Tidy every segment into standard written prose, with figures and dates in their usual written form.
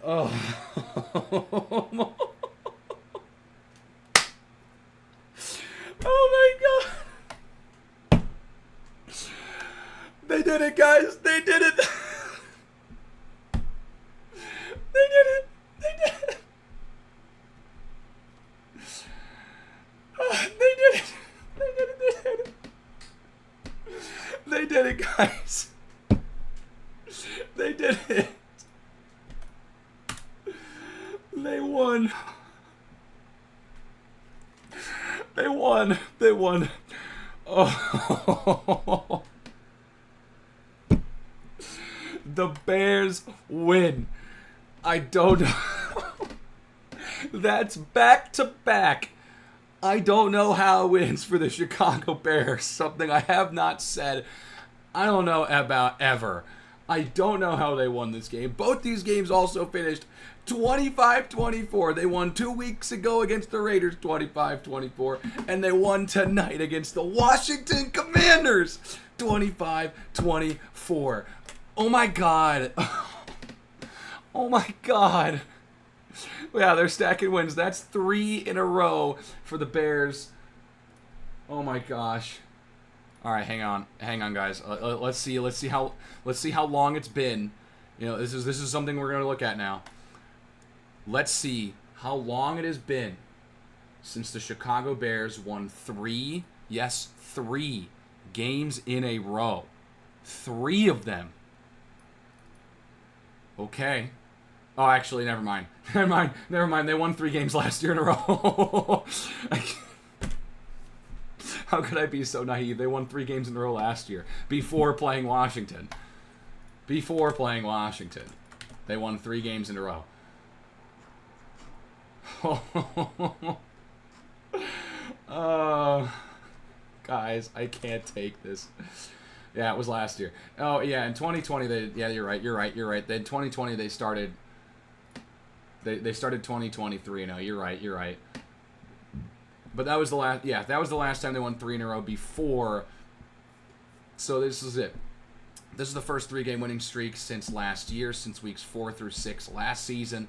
Oh. Oh my god. They did it, guys. They did it. They did it. They did it. They did it. They did it. They did it. They did it, guys. They did it. They won. They won. They won. Oh. The Bears win. I don't know. That's back to back. I don't know how it wins for the Chicago Bears. Something I have not said. I don't know about ever. I don't know how they won this game. Both these games also finished 25-24. They won 2 weeks ago against the Raiders 25-24. And they won tonight against the Washington Commanders 25-24. Oh my god. Oh my god. Yeah, they're stacking wins. That's 3 in a row for the Bears. Oh my gosh. All right, hang on, guys. Let's see how long it's been. You know, this is something we're gonna look at now. Let's see how long it has been since the Chicago Bears won 3 games in a row. 3 of them. Okay. Oh, actually, never mind. Never mind. They won 3 games last year in a row. How could I be so naive? They won 3 games in a row last year before playing Washington. They won 3 games in a row. Guys, I can't take this. Yeah, it was last year. Oh, yeah, in 2020, you're right. In 2020, they started 2023. No, you're right. But that was the last time they won 3 in a row before. So this is it. This is the first 3-game winning streak since last year, since weeks 4 through 6 last season.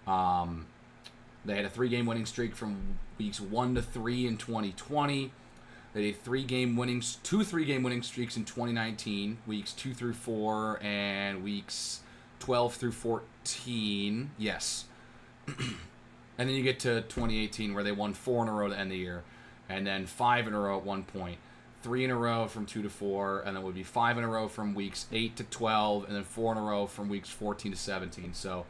They had a 3-game winning streak from weeks 1 to 3 in 2020. They had 2 3-game winning streaks in 2019, weeks 2 through 4 and weeks 12 through 14. Yes. And then you get to 2018 where they won 4 in a row to end the year, and then 5 in a row at one point, 3 in a row from 2 to 4, and then it would be 5 in a row from weeks 8 to 12, and then 4 in a row from weeks 14 to 17. So,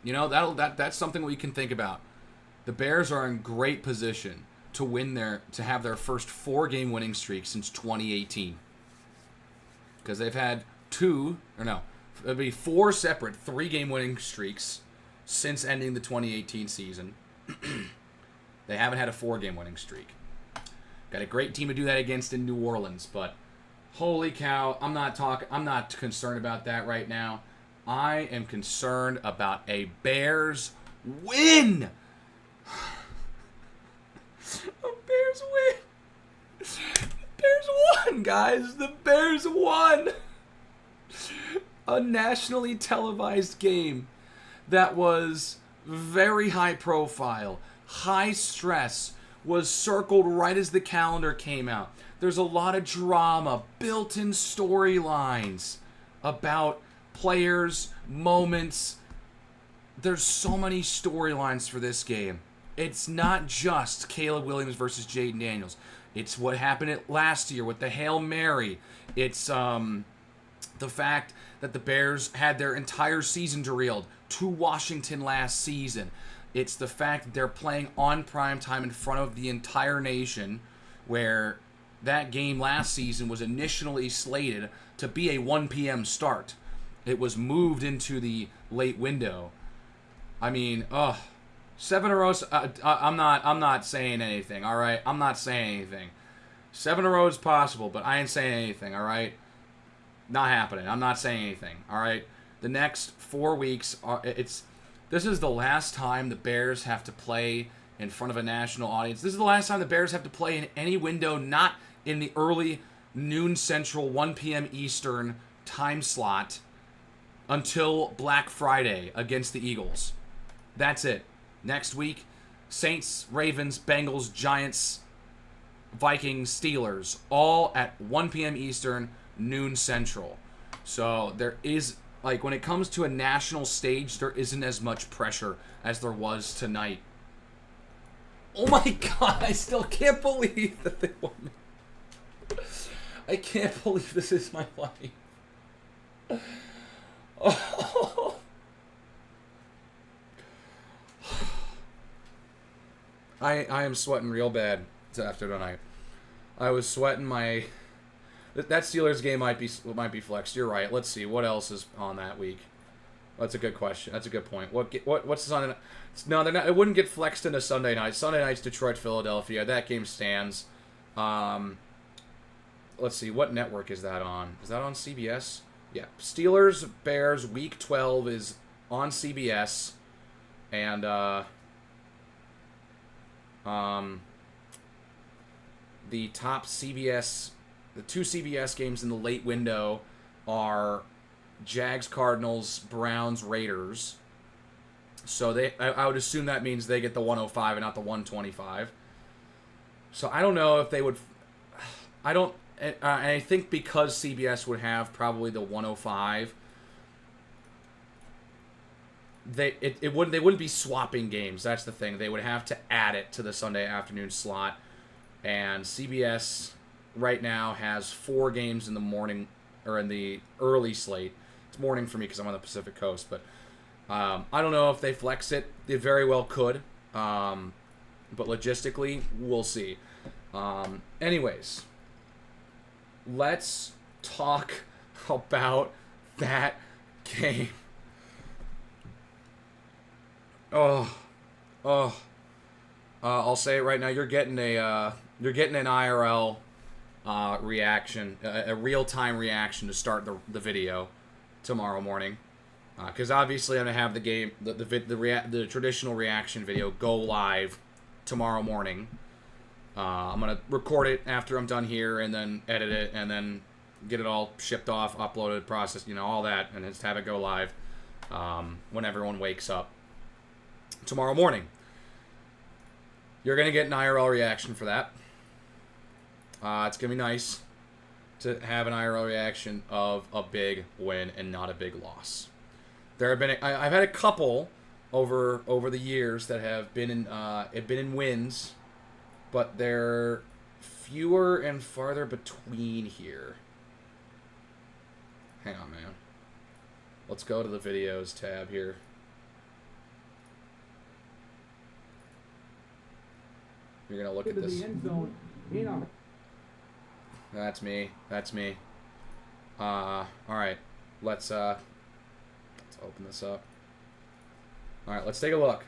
you know, that's something we can think about. The Bears are in great position to have their first 4-game winning streak since 2018, because they've had 4 separate 3-game winning streaks since ending the 2018 season. They haven't had a 4-game winning streak. Got a great team to do that against in New Orleans, but holy cow, I'm not concerned about that right now. I am concerned about a Bears win. A Bears win. The Bears won, guys. The Bears won. A nationally televised game that was very high profile, high stress, was circled right as the calendar came out. There's a lot of drama, built-in storylines about players, moments. There's so many storylines for this game. It's not just Caleb Williams versus Jaden Daniels. It's what happened last year with the Hail Mary. It's the fact that the Bears had their entire season derailed to Washington last season. It's the fact that they're playing on primetime in front of the entire nation, where that game last season was initially slated to be a 1 p.m. start. It was moved into the late window. I mean, 7 in a row. I'm not saying anything. All right, I'm not saying anything. 7 in a row is possible, but I ain't saying anything. All right, not happening. I'm not saying anything. All right, the next 4 weeks this is the last time the Bears have to play in front of a national audience. This is the last time the Bears have to play in any window not in the early noon Central, 1 p.m. Eastern time slot until Black Friday against the Eagles. That's it. Next week, Saints, Ravens, Bengals, Giants, Vikings, Steelers, all at 1 p.m. Eastern, noon Central. So there is, like, when it comes to a national stage, there isn't as much pressure as there was tonight. Oh my God, I still can't believe that they won me. I can't believe this is my life. Oh. I am sweating real bad after tonight. I was sweating my... That Steelers game might be flexed. You're right. Let's see. What else is on that week? That's a good question. That's a good point. What's Sunday night? No, they're not. It wouldn't get flexed into Sunday night. Sunday night's Detroit, Philadelphia. That game stands. Let's see. What network is that on? Is that on CBS? Yeah. Steelers, Bears, Week 12 is on CBS. And, the top CBS... The two CBS games in the late window are Jags, Cardinals, Browns, Raiders. So I would assume that means they get the 105 and not the 125. So I don't know if they would... I think because CBS would have probably the 105, they wouldn't be swapping games. That's the thing. They would have to add it to the Sunday afternoon slot. And CBS... right now has 4 games in the morning, or in the early slate. It's morning for me because I'm on the Pacific Coast, but I don't know if they flex it. They very well could, but logistically, we'll see. Anyways, let's talk about that game. I'll say it right now. You're getting an IRL reaction, a real-time reaction to start the video tomorrow morning, because obviously I'm gonna have the game, the traditional reaction video go live tomorrow morning. I'm gonna record it after I'm done here, and then edit it, and then get it all shipped off, uploaded, processed, all that, and just have it go live when everyone wakes up tomorrow morning. You're gonna get an IRL reaction for that. It's going to be nice to have an IRL reaction of a big win and not a big loss. I've had a couple over the years that have been in wins, but they're fewer and farther between here. Hang on, man. Let's go to the videos tab here. You're going to look at this. That's me. All right. Let's open this up. All right, let's take a look.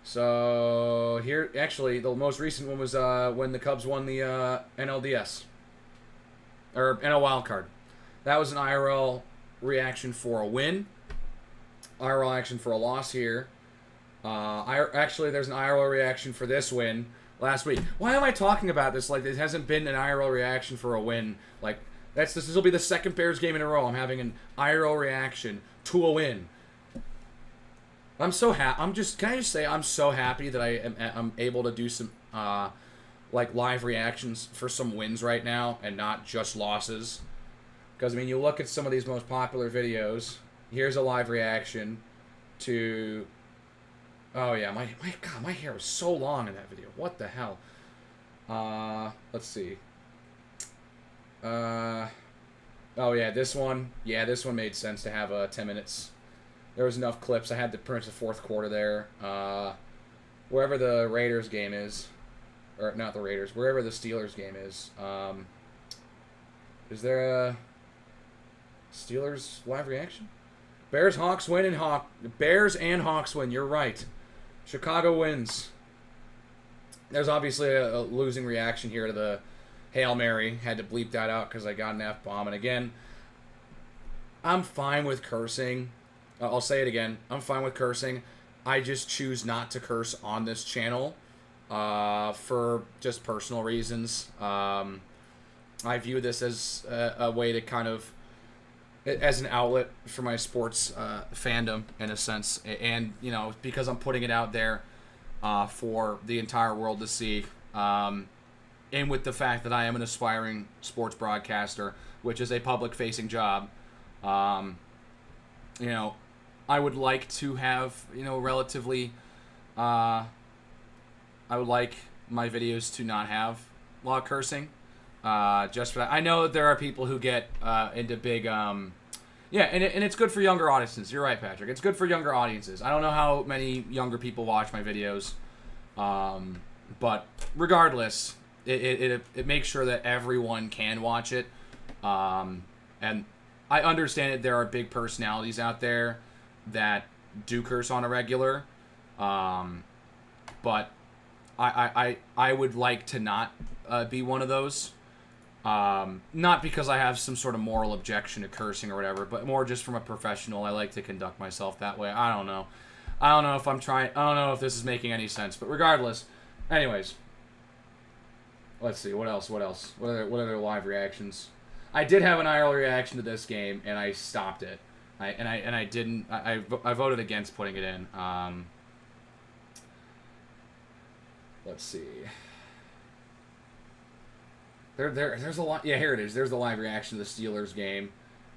So here, actually, the most recent one was when the Cubs won the NLDS or NL Wild Card. That was an IRL reaction for a win. IRL reaction for a loss here. Actually, there's an IRL reaction for this win last week. Why am I talking about this like there hasn't been an IRL reaction for a win? Like this will be the second Bears game in a row I'm having an IRL reaction to a win. I'm so happy. Can I just say I'm so happy that I'm able to do some like live reactions for some wins right now and not just losses. Because I mean, you look at some of these most popular videos. Here's a live reaction to. Oh yeah, my God, my hair was so long in that video. What the hell? Let's see. Oh yeah, this one. Yeah, this one made sense to have 10 minutes. There was enough clips. I had to print the fourth quarter there. Wherever the Raiders game is, or not the Raiders, wherever the Steelers game is. Is there a Steelers live reaction? Bears Hawks win and Bears and Hawks win. You're right. Chicago wins. There's obviously a losing reaction here to the Hail Mary. Had to bleep that out because I got an F-bomb. And again, I'm fine with cursing. I'll say it again. I'm fine with cursing. I just choose not to curse on this channel for just personal reasons. I view this as a way to kind of, as an outlet for my sports fandom in a sense, and you know, because I'm putting it out there for the entire world to see, and with the fact that I am an aspiring sports broadcaster, which is a public-facing job, you know, I would like to have, you know, relatively, I would like my videos to not have a lot of cursing. Just for that. I know that there are people who get into big, yeah, and it's good for younger audiences. You're right, Patrick. It's good for younger audiences. I don't know how many younger people watch my videos, but regardless, it makes sure that everyone can watch it. And I understand that there are big personalities out there that do curse on a regular, but I would like to not be one of those. Not because I have some sort of moral objection to cursing or whatever, but more just from a professional. I like to conduct myself that way. I don't know. I don't know if this is making any sense, but regardless. Anyways. Let's see, what else? What other live reactions? I did have an IRL reaction to this game, and I stopped it. I voted against putting it in. Let's see. There's a lot. Yeah, here it is. There's the live reaction to the Steelers game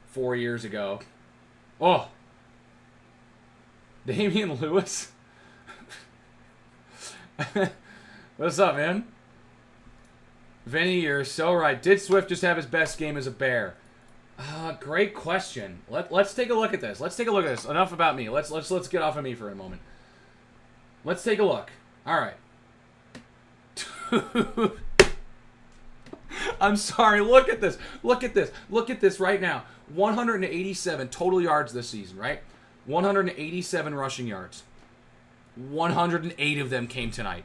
4 years ago. Oh, Damian Lewis. What's up, man? Vinny, you're so right. Did Swift just have his best game as a Bear? Great question. Let's take a look at this. Enough about me. Let's get off of me for a moment. Let's take a look. All right. I'm sorry. Look at this. Look at this right now. 187 total yards this season, right? 187 rushing yards. 108 of them came tonight.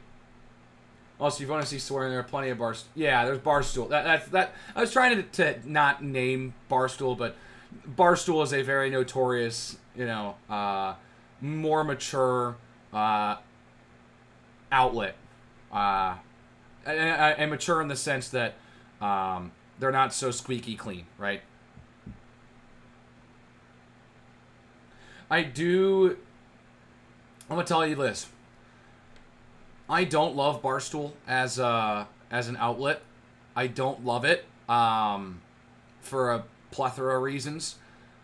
Also, if you want to see swearing, there are plenty of bars. Yeah, there's Barstool. That I was trying to not name Barstool, but Barstool is a very notorious, you know, more mature outlet. And mature in the sense that they're not so squeaky clean, right? I'm gonna tell you this. I don't love Barstool as an outlet. I don't love it for a plethora of reasons.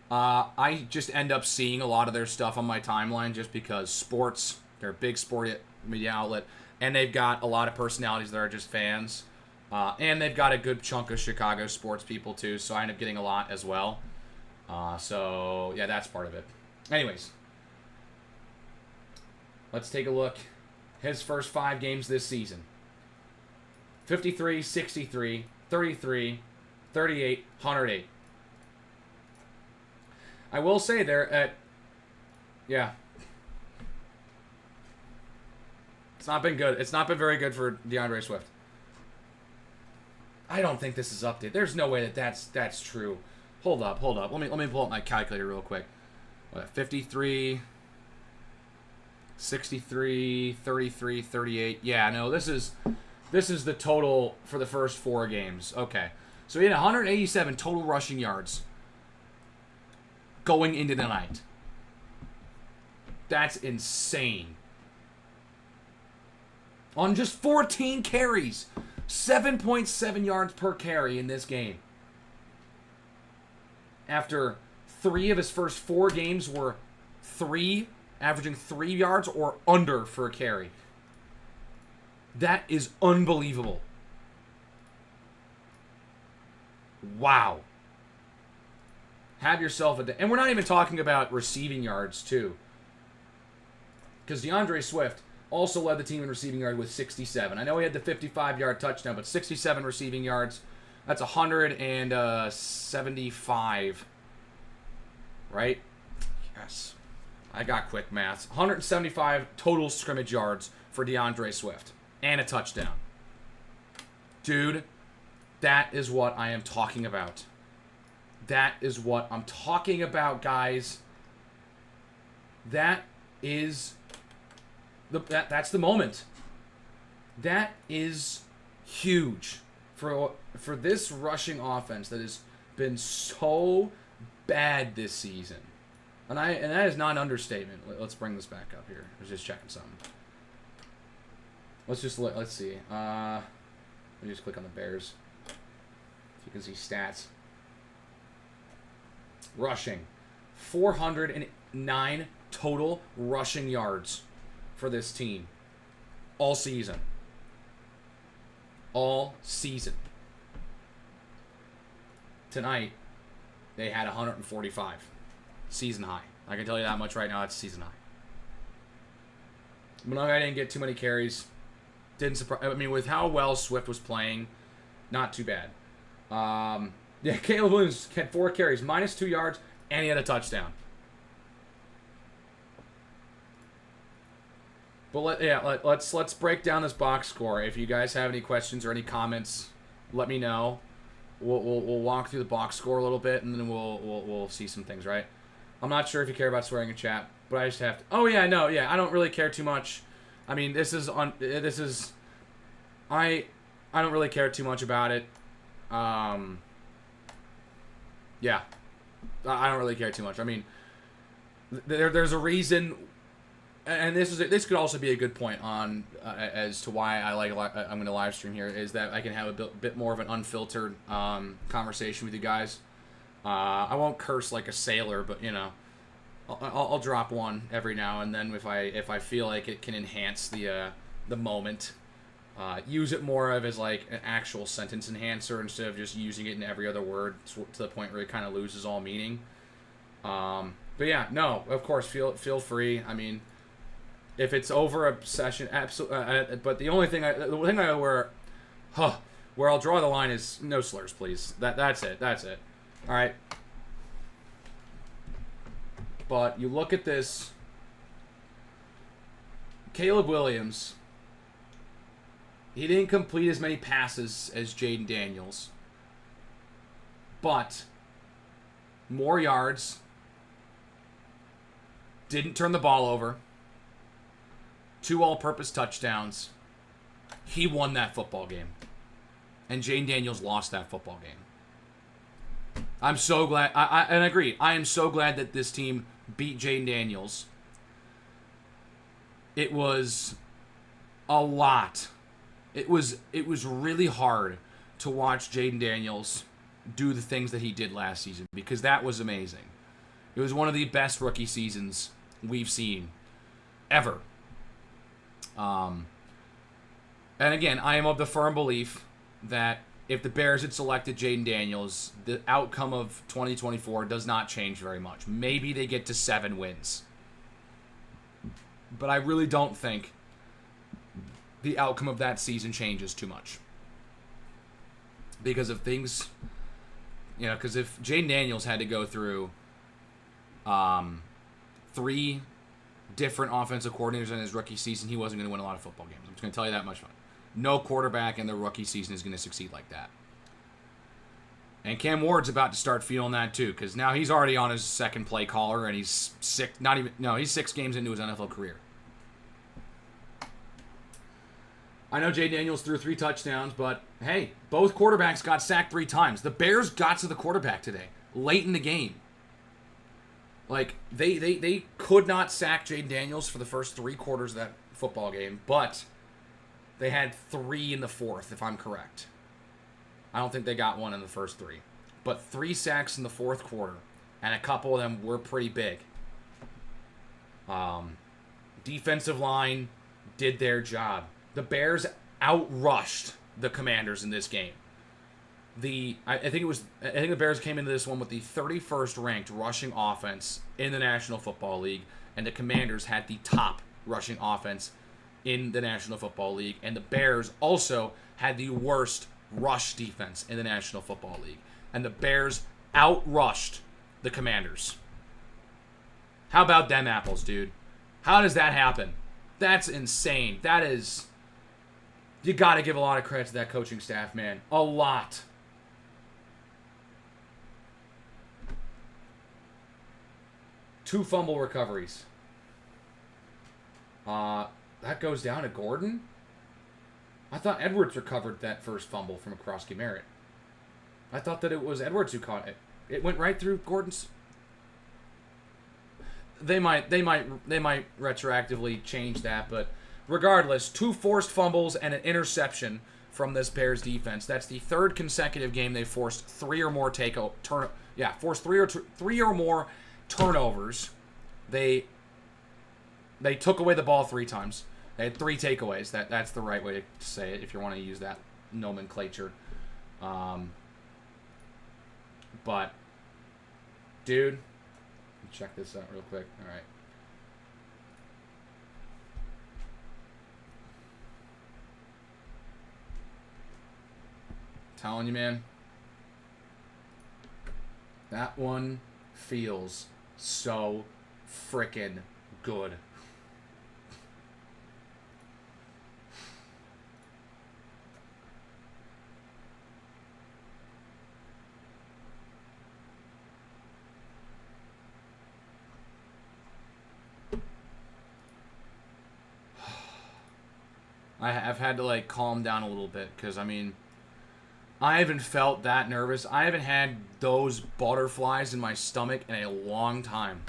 I just end up seeing a lot of their stuff on my timeline just because sports, they're a big sport media outlet, and they've got a lot of personalities that are just fans. And they've got a good chunk of Chicago sports people too, so I end up getting a lot as well. So, yeah, that's part of it. Anyways, let's take a look. His first 5 games this season. 53, 63, 33, 38, 108. I will say they're at... Yeah. It's not been good. It's not been very good for DeAndre Swift. I don't think this is updated. There's no way that's true. Hold up. Let me pull up my calculator real quick. What, 53... 63, 33, 38. Yeah, no, this is the total for the first 4 games. Okay. So he had 187 total rushing yards going into the night. That's insane. On just 14 carries, 7.7 yards per carry in this game. After 3 of his first 4 games were averaging 3 yards or under for a carry. That is unbelievable. Wow. Have yourself a day. And we're not even talking about receiving yards, too. Because DeAndre Swift also led the team in receiving yard with 67. I know he had the 55-yard touchdown, but 67 receiving yards. That's 175. Right? Yes. I got quick maths. 175 total scrimmage yards for DeAndre Swift. And a touchdown. Dude, that is what I am talking about. That is what I'm talking about, guys. That is... that's the moment. That is huge for this rushing offense that has been so bad this season, and that is not an understatement. Let's bring this back up here. I was just checking something. Let's see. Let me just click on the Bears. If you can see stats. Rushing. 409 total rushing yards for this team. All season. All season. Tonight, they had 145. Season high. I can tell you that much right now. It's season high. Mononga didn't get too many carries. Didn't surprise. I mean, with how well Swift was playing, not too bad. Yeah, Caleb Williams had 4 carries, -2 yards, and he had a touchdown. But let's break down this box score. If you guys have any questions or any comments, let me know. We'll walk through the box score a little bit, and then we'll see some things, right? I'm not sure if you care about swearing in chat, but I just have to. Oh yeah, no, yeah, I don't really care too much. I mean, I don't really care too much about it. Yeah, I don't really care too much. I mean, there's a reason, and this could also be a good point on as to why I'm going to live stream here, is that I can have a bit more of an unfiltered conversation with you guys. I won't curse like a sailor, but you know, I'll drop one every now and then if I feel like it can enhance the moment. Use it more of as like an actual sentence enhancer instead of just using it in every other word to the point where it kind of loses all meaning. But yeah, no, of course, feel free. I mean, if it's over a session, absolutely. But the thing where I'll draw the line is no slurs, please. That's it. All right. But you look at this, Caleb Williams. He didn't complete as many passes as Jaden Daniels, but more yards, didn't turn the ball over, 2 all-purpose touchdowns. He won that football game, and Jaden Daniels lost that football game. I'm so glad, and I agree, I am so glad that this team beat Jaden Daniels. It was a lot. It was really hard to watch Jaden Daniels do the things that he did last season, because that was amazing. It was one of the best rookie seasons we've seen ever. And again, I am of the firm belief that if the Bears had selected Jaden Daniels, the outcome of 2024 does not change very much. Maybe they get to 7 wins. But I really don't think the outcome of that season changes too much. Because of things, you know, because if Jaden Daniels had to go through 3 different offensive coordinators in his rookie season, he wasn't going to win a lot of football games. I'm just going to tell you that much. No quarterback in their rookie season is going to succeed like that. And Cam Ward's about to start feeling that too, because now he's already on his second play caller, and he's 6 games into his NFL career. I know Jay Daniels threw 3 touchdowns, but hey, both quarterbacks got sacked 3 times. The Bears got to the quarterback today, late in the game. Like, they could not sack Jay Daniels for the first 3 quarters of that football game, but they had 3 in the 4th, if I'm correct. I don't think they got 1 in the first 3. But 3 sacks in the 4th quarter, and a couple of them were pretty big. Defensive line did their job. The Bears outrushed the Commanders in this game. I think the Bears came into this one with the 31st ranked rushing offense in the National Football League, and the Commanders had the top rushing offense in the National Football League, and the Bears also had the worst rush defense in the National Football League, and the Bears outrushed the Commanders. How about them apples, dude? How does that happen? That's insane. That is... You got to give a lot of credit to that coaching staff, man. A lot. Two fumble recoveries. That goes down to Gordon? I thought Edwards recovered that first fumble from Akroski Merritt. I thought that it was Edwards who caught it. It went right through Gordon's. They might retroactively change that, but regardless, 2 forced fumbles and an interception from this Bears defense. That's the 3rd consecutive game they forced 3 or more forced 3 or more turnovers. They took away the ball 3 times. They had 3 takeaways. That's the right way to say it if you want to use that nomenclature. But, dude, let me check this out real quick. All right. Telling you, man. That one feels so frickin' good. I've had to, like, calm down a little bit because, I mean, I haven't felt that nervous. I haven't had those butterflies in my stomach in a long time.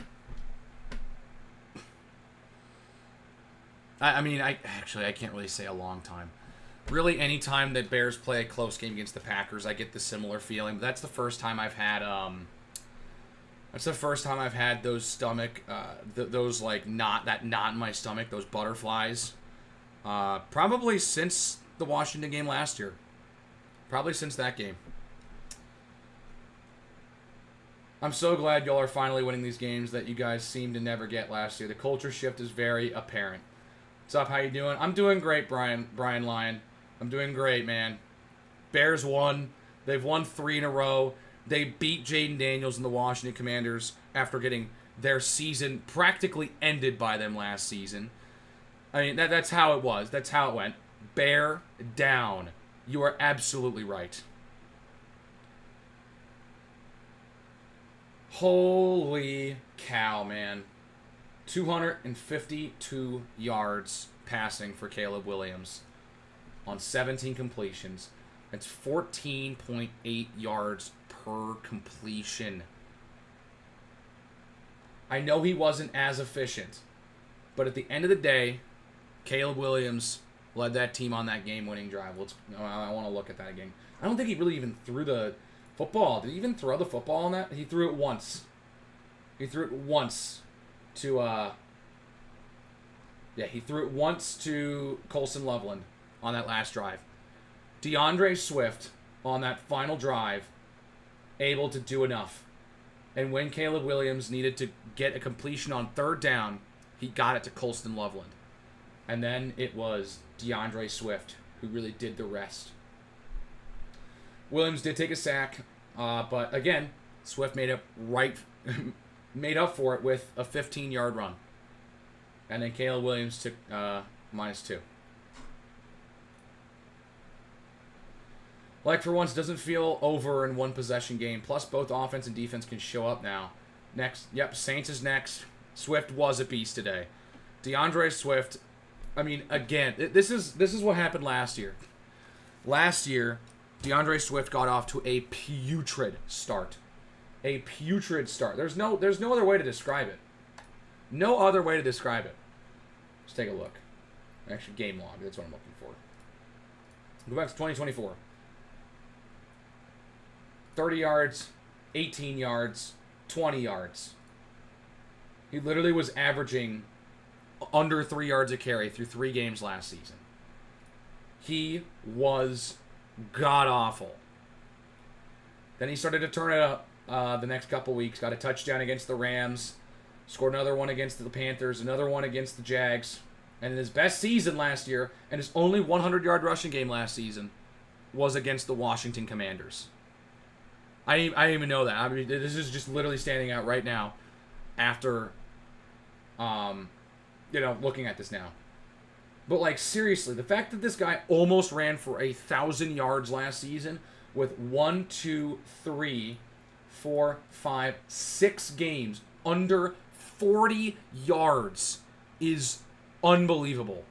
I mean, I can't really say a long time. Really, any time that Bears play a close game against the Packers, I get the similar feeling. But that's the first time I've had those stomach, those like knot in my stomach, those butterflies. Probably since the Washington game last year. Probably since that game. I'm so glad y'all are finally winning these games that you guys seemed to never get last year. The culture shift is very apparent. What's up? How you doing? I'm doing great, Brian Lyon. I'm doing great, man. Bears won. They've won 3 in a row. They beat Jaden Daniels and the Washington Commanders after getting their season practically ended by them last season. I mean, that's how it was. That's how it went. Bear down. You are absolutely right. Holy cow, man. 252 yards passing for Caleb Williams on 17 completions. That's 14.8 yards per completion. I know he wasn't as efficient, but at the end of the day, Caleb Williams led that team on that game-winning drive. I want to look at that again. I don't think he really even threw the football. Did he even throw the football on that? He threw it once. He threw it once to, he threw it once to Colson Loveland on that last drive. DeAndre Swift on that final drive, able to do enough. And when Caleb Williams needed to get a completion on 3rd down, he got it to Colston Loveland. And then it was DeAndre Swift who really did the rest. Williams did take a sack, but again, Swift made up for it with a 15-yard run. And then Caleb Williams took -2. Like for once, doesn't feel over in one possession game. Plus, both offense and defense can show up now. Next, Saints is next. Swift was a beast today. DeAndre Swift. I mean, again, this is what happened last year. Last year, DeAndre Swift got off to a putrid start. A putrid start. There's no other way to describe it. No other way to describe it. Let's take a look. Actually, game log. That's what I'm looking for. Go back to 2024. 30 yards, 18 yards, 20 yards. He literally was averaging under 3 yards a carry through 3 games last season. He was god-awful. Then he started to turn it up the next couple weeks. Got a touchdown against the Rams. Scored another one against the Panthers. Another one against the Jags. And in his best season last year, and his only 100-yard rushing game last season, was against the Washington Commanders. I didn't even know that. I mean, this is just literally standing out right now after, looking at this now. But, like, seriously, the fact that this guy almost ran for 1,000 yards last season with 1, 2, 3, 4, 5, 6 games under 40 yards is unbelievable.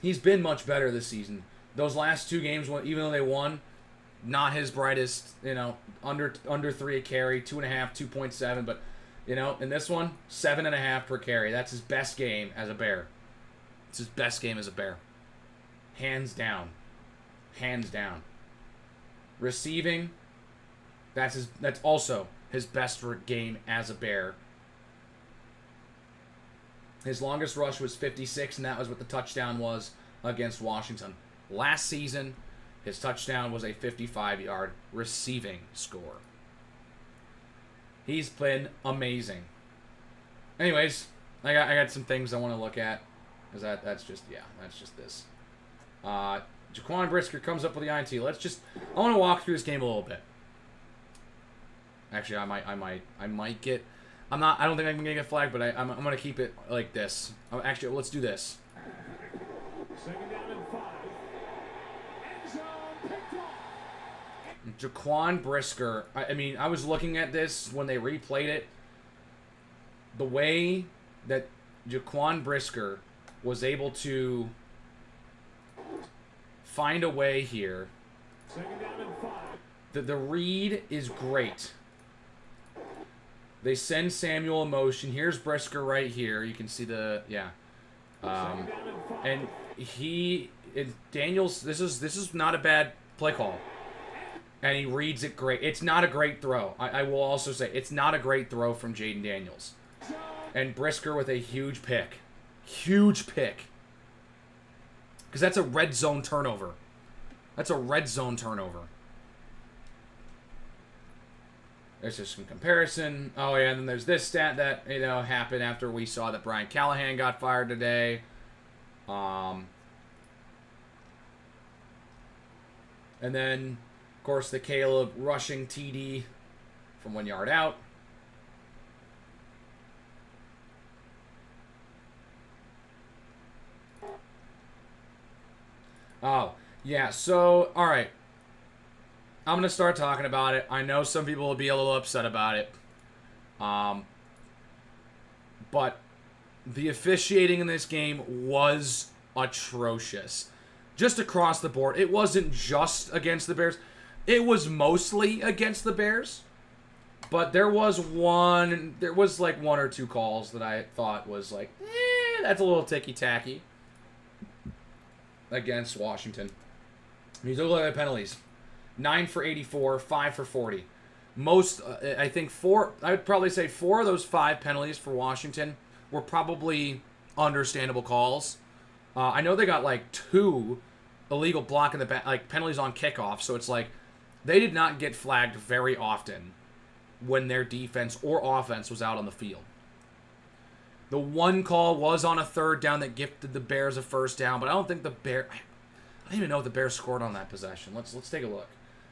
He's been much better this season. Those last 2 games, even though they won, not his brightest, under 3 a carry, 2.5, 2.7, but, in this one, 7.5 per carry. That's his best game as a Bear. It's his best game as a Bear. Hands down. Hands down. Receiving, that's also his best game as a Bear. His longest rush was 56, and that was what the touchdown was against Washington. Last season, his touchdown was a 55-yard receiving score. He's been amazing. Anyways, I got some things I want to look at. Because that's just this. Jaquan Brisker comes up with the INT. I want to walk through this game a little bit. Actually, I might get... I don't think I'm going to get flagged, but I'm going to keep it like this. Actually, let's do this. Second down and 5. End zone picked off. Jaquan Brisker. I was looking at this when they replayed it. The way that Jaquan Brisker was able to find a way here. Second down and 5. The read is great. They send Samuel in motion. Here's Brisker right here. You can see and Daniels. This is not a bad play call, and he reads it great. It's not a great throw. I will also say it's not a great throw from Jaden Daniels, and Brisker with a huge pick, because that's a red zone turnover. That's a red zone turnover. There's just some comparison. Oh, yeah, and then there's this stat that, happened after we saw that Brian Callahan got fired today. And then, of course, the Caleb rushing TD from 1 yard out. Oh, yeah, so, all right. I'm going to start talking about it. I know some people will be a little upset about it. But the officiating in this game was atrocious. Just across the board. It wasn't just against the Bears. It was mostly against the Bears. But there was like 1 or 2 calls that I thought was like, that's a little ticky-tacky against Washington. These look like the penalties. 9 for 84, 5 for 40. I would probably say 4 of those 5 penalties for Washington were probably understandable calls. I know they got like 2 illegal block in the back, like penalties on kickoff, so it's like they did not get flagged very often when their defense or offense was out on the field. The one call was on a 3rd down that gifted the Bears a 1st down, but I don't think I don't even know if the Bears scored on that possession. Let's take a look.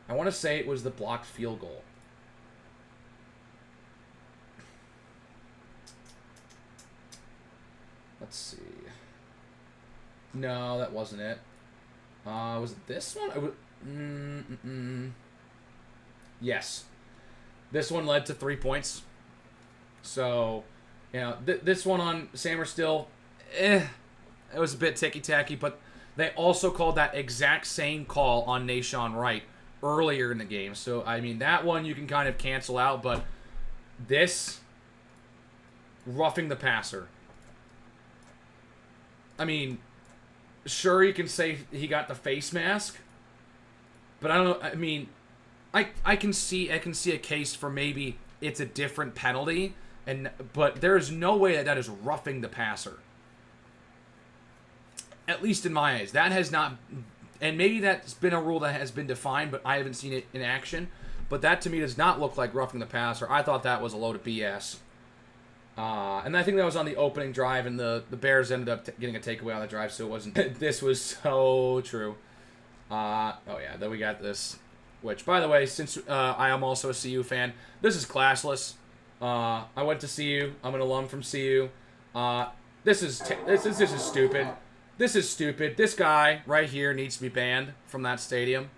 I want to say it was the blocked field goal. Let's see. No, that wasn't it. Was it this one? Yes. This one led to 3 points. So, this one on Samerstill, it was a bit ticky-tacky, but they also called that exact same call on Nashawn Wright earlier in the game. So, that one you can kind of cancel out, but this, roughing the passer. Sure, you can say he got the face mask, but I don't know. I can see a case for maybe it's a different penalty, but there is no way that is roughing the passer. At least in my eyes, that has not, and maybe that's been a rule that has been defined, but I haven't seen it in action. But that to me does not look like roughing the passer. I thought that was a load of BS. And I think that was on the opening drive, and the Bears ended up getting a takeaway on the drive, so it wasn't. This was so true. Oh yeah, then we got this. Which, by the way, since I am also a CU fan, this is classless. I went to CU. I'm an alum from CU. This is stupid. This is stupid. This guy right here needs to be banned from that stadium.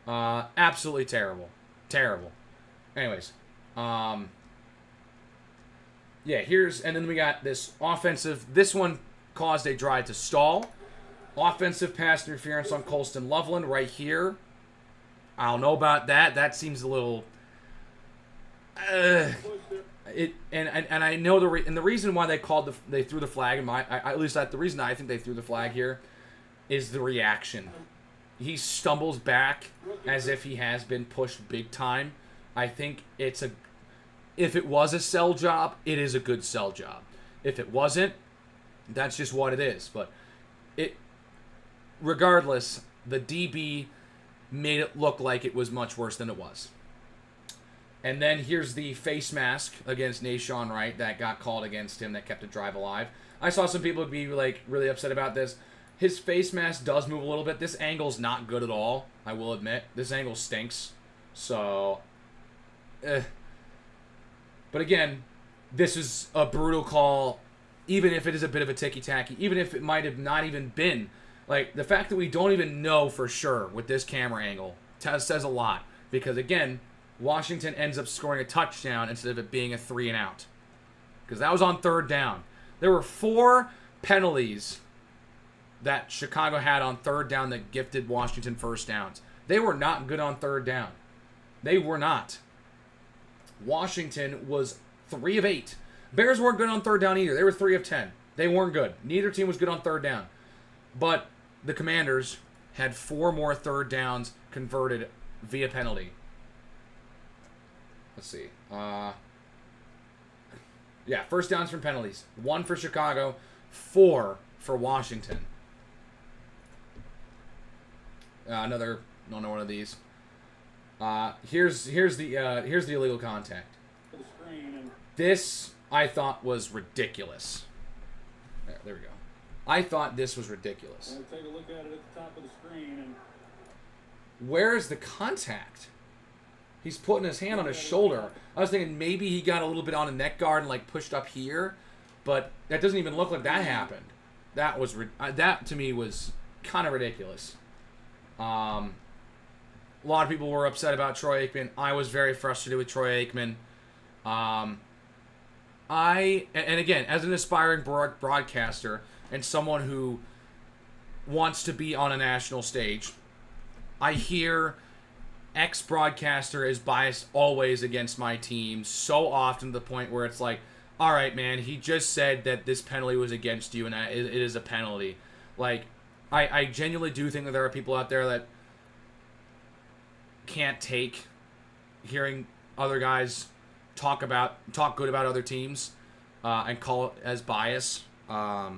Absolutely terrible. Terrible. Anyways, yeah, and then we got this offensive. This one caused a drive to stall Offensive pass interference on Colston Loveland right here. I don't know about that. That seems a little. And I know the reason why they threw the flag, the reason I think they threw the flag here is the reaction. He stumbles back as if he has been pushed big time. I think if it was a sell job, it is a good sell job. If it wasn't, that's just what it is. But regardless, the DB made it look like it was much worse than it was. And then here's the face mask against Nashawn Wright that got called against him that kept the drive alive. I saw some people be like really upset about this. His face mask does move a little bit. This angle's not good at all, I will admit. This angle stinks. So, But again, this is a brutal call, even if it is a bit of a ticky-tacky, even if it might have not even been. Like, the fact that we don't even know for sure with this camera angle says a lot. Because, again, Washington ends up scoring a touchdown instead of it being a 3-and-out. Because that was on 3rd down. There were 4 penalties that Chicago had on 3rd down that gifted Washington first downs. They were not good on 3rd down. They were not. Washington was 3 of 8. Bears weren't good on 3rd down either. They were 3 of 10. They weren't good. Neither team was good on 3rd down. But the Commanders had 4 more 3rd downs converted via penalty. Let's see. Yeah, first downs from penalties. 1 for Chicago, 4 for Washington. Another one of these. Here's the illegal contact. This I thought was ridiculous. There we go. I thought this was ridiculous. Take a look at it at the top of the screen. Where is the contact? He's putting his hand on his shoulder. I was thinking maybe he got a little bit on a neck guard and like pushed up here, but that doesn't even look like that happened. That to me was kind of ridiculous. A lot of people were upset about Troy Aikman. I was very frustrated with Troy Aikman. And again, as an aspiring broadcaster and someone who wants to be on a national stage, I hear ex-broadcaster is biased always against my team so often to the point where it's like, all right, man, he just said that this penalty was against you and that it is a penalty. Like, I genuinely do think that there are people out there that can't take hearing other guys talk good about other teams and call it as bias. But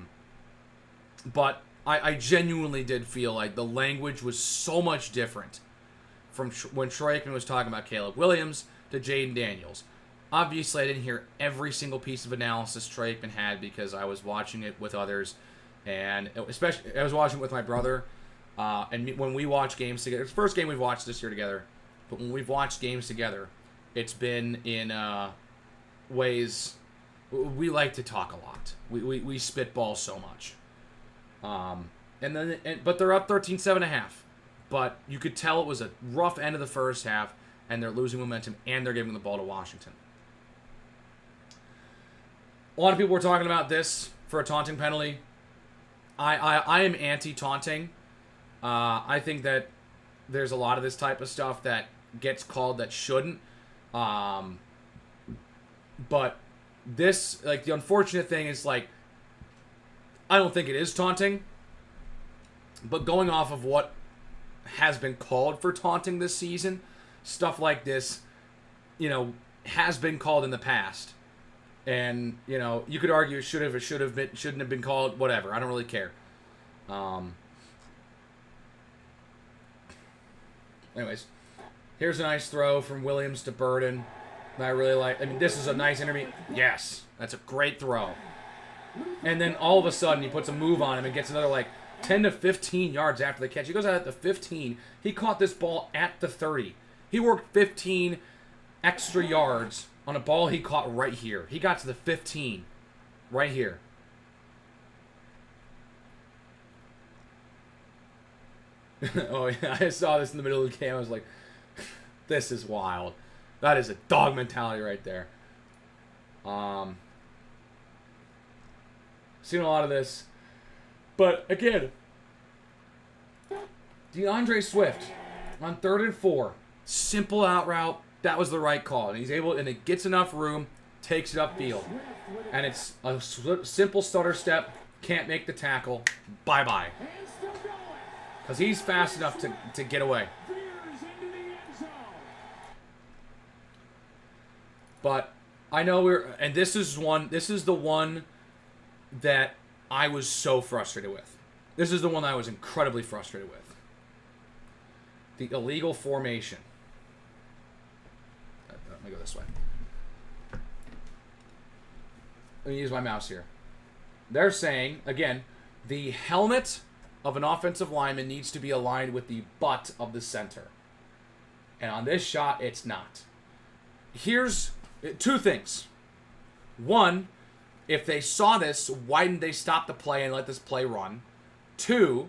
I genuinely did feel like the language was so much different from when Troy Aikman was talking about Caleb Williams to Jaden Daniels. Obviously, I didn't hear every single piece of analysis Troy Aikman had because I was watching it with others, and especially I was watching it with my brother. When we watch games together, it's the first game we've watched this year together, but when we've watched games together, it's been in ways we like to talk a lot. We spitball so much. But they're up 13-7.5. But you could tell it was a rough end of the first half, and they're losing momentum, and they're giving the ball to Washington. A lot of people were talking about this for a taunting penalty. I am anti-taunting. I think that there's a lot of this type of stuff that gets called that shouldn't. But this, like, the unfortunate thing is, like, I don't think it is taunting. But going off of what has been called for taunting this season, stuff like this, has been called in the past. And, you could argue it shouldn't have been called, whatever. I don't really care. Anyways, here's a nice throw from Williams to Burden. I really like. I mean, this is a nice intermediate. Yes, that's a great throw. And then all of a sudden, he puts a move on him and gets another, 10 to 15 yards after the catch. He goes out at the 15. He caught this ball at the 30. He worked 15 extra yards on a ball he caught right here. He got to the 15 right here. Oh, yeah, I saw this in the middle of the game. I was like, this is wild. That is a dog mentality right there. Seen a lot of this. But, again, DeAndre Swift on 3rd and 4. Simple out route. That was the right call. And he's able, and it gets enough room, takes it upfield. And it's a simple stutter step. Can't make the tackle. Bye-bye. Because he's fast enough to get away. But I know and this is the one that I was so frustrated with. This is the one that I was incredibly frustrated with. The illegal formation. Let me go this way. Let me use my mouse here. They're saying, again, the helmet of an offensive lineman needs to be aligned with the butt of the center. And on this shot, it's not. Here's 2 things. One, if they saw this, why didn't they stop the play and let this play run? 2,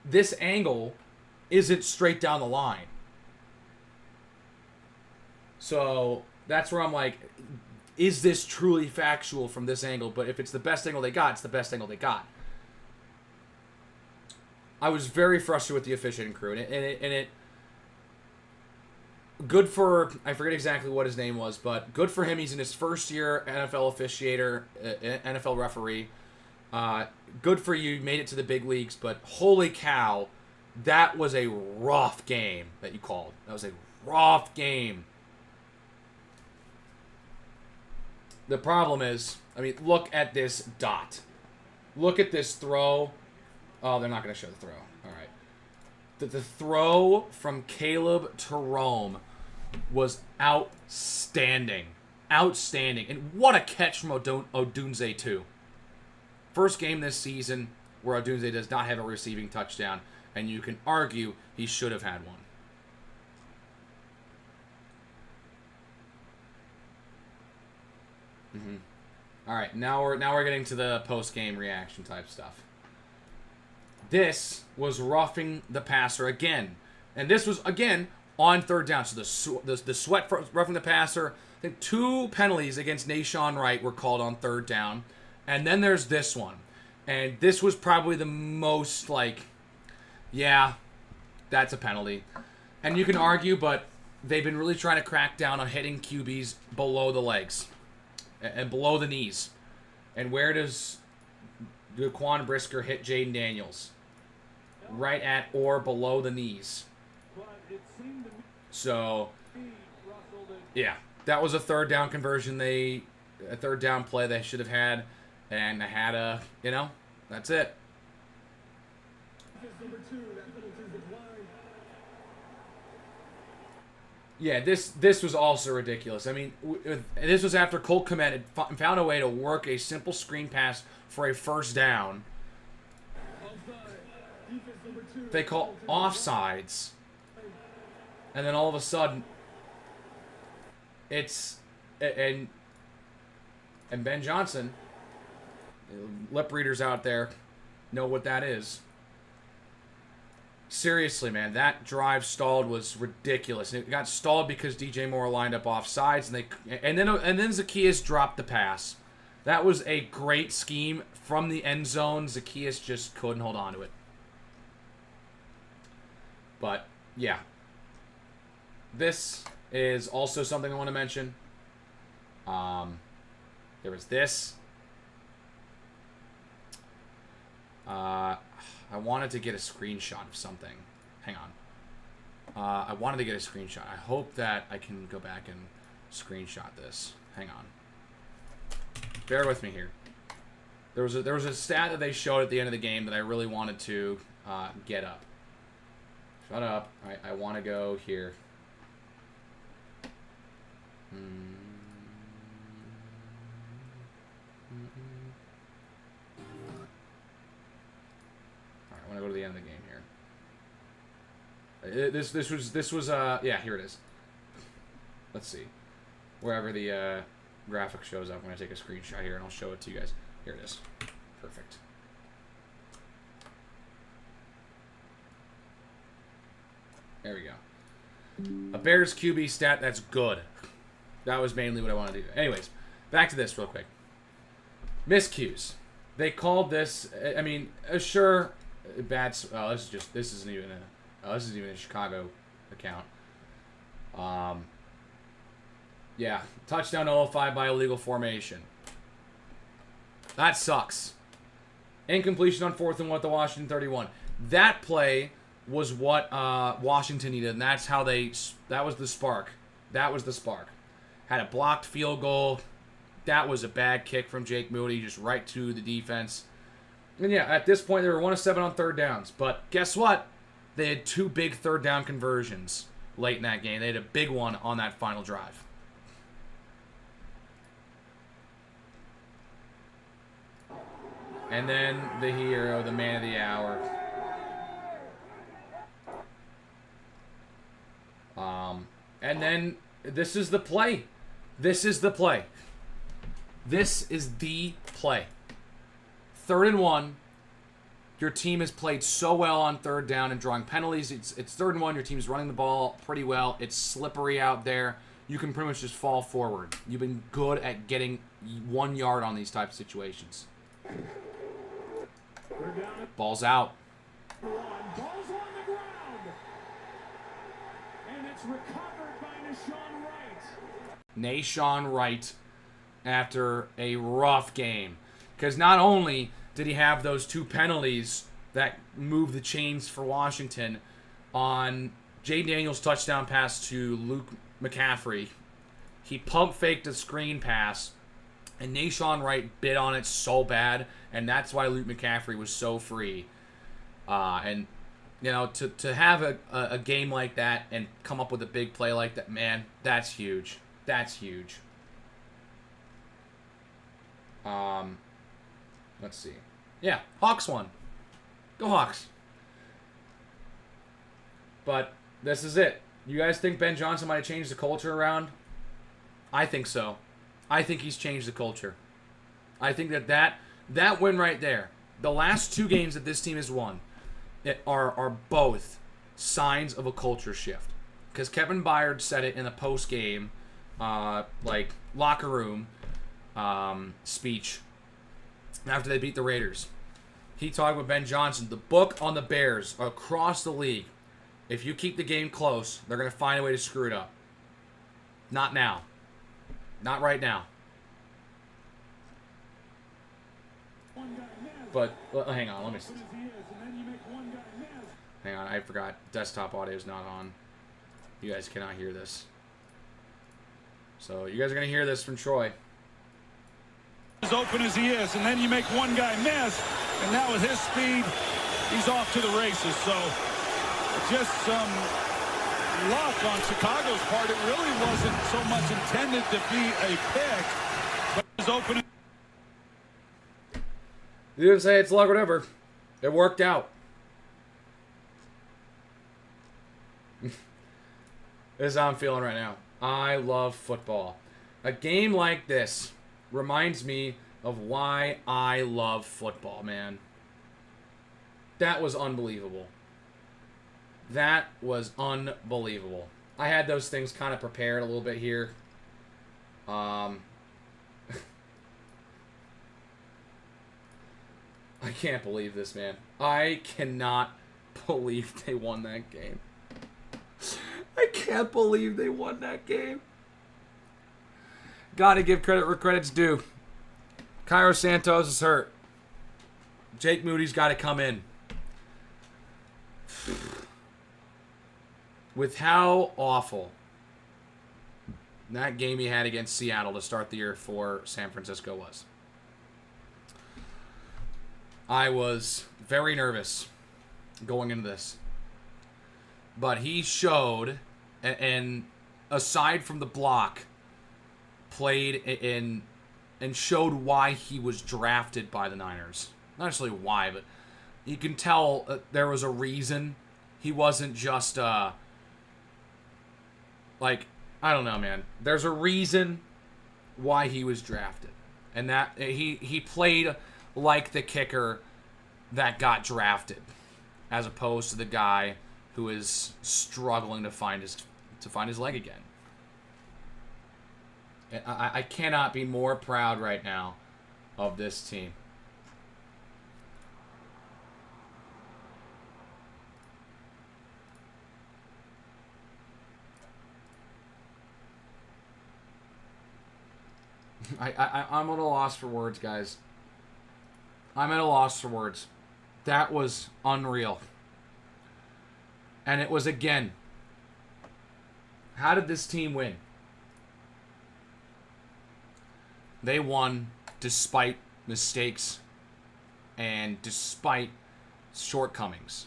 this angle isn't straight down the line. So that's where I'm like, is this truly factual from this angle? But if it's the best angle they got, it's the best angle they got. I was very frustrated with the officiating crew, and it good for, I forget exactly what his name was, but good for him. He's in his first year NFL officiator, NFL referee. Good for you, made it to the big leagues, but holy cow, that was a rough game that you called. That was a rough game. The problem is, I mean, look at this dot. Look at this throw. Oh, they're not going to show the throw. All right. The throw from Caleb to Rome was outstanding. Outstanding. And what a catch from Odunze, too. First game this season where Odunze does not have a receiving touchdown, and you can argue he should have had one. All right, now we're getting to the post-game reaction type stuff. This was roughing the passer again, and this was again on 3rd down. So the sweat for roughing the passer. I think 2 penalties against Nashawn Wright were called on 3rd down, and then there's this one, and this was probably the most like, yeah, that's a penalty, and you can argue, but they've been really trying to crack down on hitting QBs below the legs. And below the knees. And where does Daquan Brisker hit Jaden Daniels? Right at or below the knees. So, yeah. That was a 3rd down conversion. A 3rd down play they should have had. And they had a, that's it. Yeah, this was also ridiculous. I mean, this was after Colt Kmet had found a way to work a simple screen pass for a 1st down. They call offsides. And then all of a sudden, it's... And Ben Johnson, lip readers out there, know what that is. Seriously, man, that drive stalled was ridiculous. And it got stalled because DJ Moore lined up off sides, and then Zacchaeus dropped the pass. That was a great scheme from the end zone. Zacchaeus just couldn't hold on to it. But yeah, this is also something I want to mention. There was this. I wanted to get a screenshot of something. Hang on. I wanted to get a screenshot. I hope that I can go back and screenshot this. Hang on. Bear with me here. There was a stat that they showed at the end of the game that I really wanted to get up. Shut up. All right, I want to go here. I want to go to the end of the game here. This was yeah, here it is. Let's see. Wherever the graphic shows up, I'm going to take a screenshot here and I'll show it to you guys. Here it is. Perfect. There we go. A Bears QB stat that's good. That was mainly what I wanted to do. Anyways, back to this real quick. Miscues. They called this, I mean, sure, This isn't even a Chicago account. Yeah, touchdown nullified by illegal formation. That sucks. Incompletion on 4th and 1 at the Washington 31. That play was what Washington needed, and that's how that was the spark. That was the spark. Had a blocked field goal. That was a bad kick from Jake Moody, just right to the defense. And yeah, at this point, they were 1 of 7 on third downs. But guess what? They had 2 big third down conversions late in that game. They had a big one on that final drive. And then the hero, the man of the hour. And then this is the play. This is the play. This is the play. 3rd and 1. Your team has played so well on 3rd down and drawing penalties. It's 3rd and 1. Your team's running the ball pretty well. It's slippery out there. You can pretty much just fall forward. You've been good at getting 1 yard on these types of situations. Ball's out. Ball's on the ground. And it's recovered by Nahshon Wright. Nahshon Wright after a rough game. Because not only did he have those 2 penalties that moved the chains for Washington on Jay Daniels' touchdown pass to Luke McCaffrey, he pump faked a screen pass, and Nahshon Wright bit on it so bad, and that's why Luke McCaffrey was so free. And, you know, to have a game like that and come up with a big play like that, man, that's huge. That's huge. Let's see. Yeah, Hawks won. Go Hawks. But this is it. You guys think Ben Johnson might have changed the culture around? I think so. I think he's changed the culture. I think that win right there, the last 2 games that this team has won, are both signs of a culture shift. Because Kevin Byard said it in the post-game, locker room speech after they beat the Raiders. He talked with Ben Johnson. The book on the Bears across the league, if you keep the game close, they're going to find a way to screw it up. Not now. Not right now. But, hang on, let me... Hang on, I forgot. Desktop audio is not on. You guys cannot hear this. So, you guys are going to hear this from Troy. As open as he is, and then you make one guy miss, and now with his speed, he's off to the races. So, just some luck on Chicago's part. It really wasn't so much intended to be a pick, but it was open. You didn't say it's luck, whatever. It worked out. This is how I'm feeling right now. I love football. A game like this reminds me of why I love football, man. That was unbelievable. That was unbelievable. I had those things kind of prepared a little bit here. I can't believe this, man. I cannot believe they won that game. I can't believe they won that game. Gotta give credit where credit's due. Cairo Santos is hurt. Jake Moody's got to come in. With how awful that game he had against Seattle to start the year for San Francisco was. I was very nervous going into this. But he showed, and aside from the block, played in and showed why he was drafted by the Niners. Not necessarily why, but you can tell there was a reason. He wasn't just, I don't know, man. There's a reason why he was drafted. And that he played like the kicker that got drafted, as opposed to the guy who is struggling to find his leg again. I cannot be more proud right now of this team. I'm at a loss for words, guys. I'm at a loss for words. That was unreal. And it was, again, how did this team win? They won despite mistakes and despite shortcomings.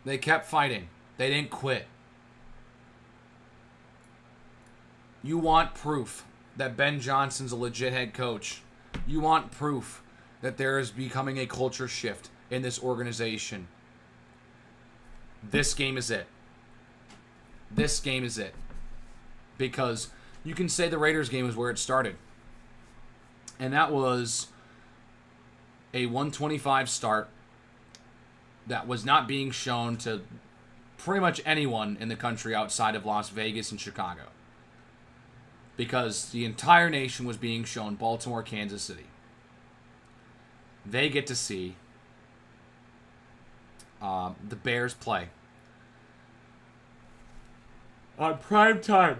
They kept fighting. They didn't quit. You want proof that Ben Johnson's a legit head coach. You want proof that there is becoming a culture shift in this organization. This game is it. This game is it. Because you can say the Raiders game is where it started. And that was a 125 start that was not being shown to pretty much anyone in the country outside of Las Vegas and Chicago. Because the entire nation was being shown Baltimore, Kansas City. They get to see the Bears play on prime time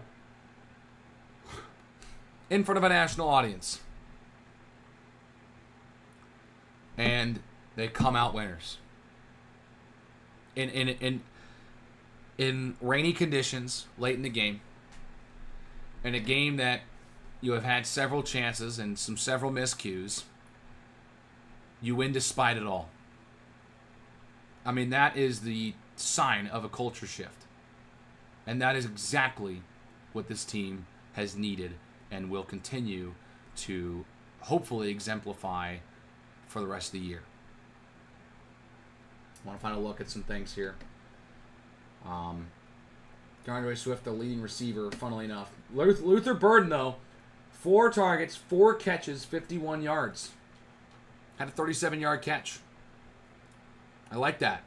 in front of a national audience. And they come out winners. In rainy conditions late in the game. In a game that you have had several chances and several miscues. You win despite it all. I mean, that is the sign of a culture shift. And that is exactly what this team has needed and will continue to hopefully exemplify for the rest of the year. I want to find a look at some things here. DeAndre Swift, the leading receiver, funnily enough. Luther Burden, though, 4 targets, 4 catches, 51 yards. Had a 37-yard catch. I like that.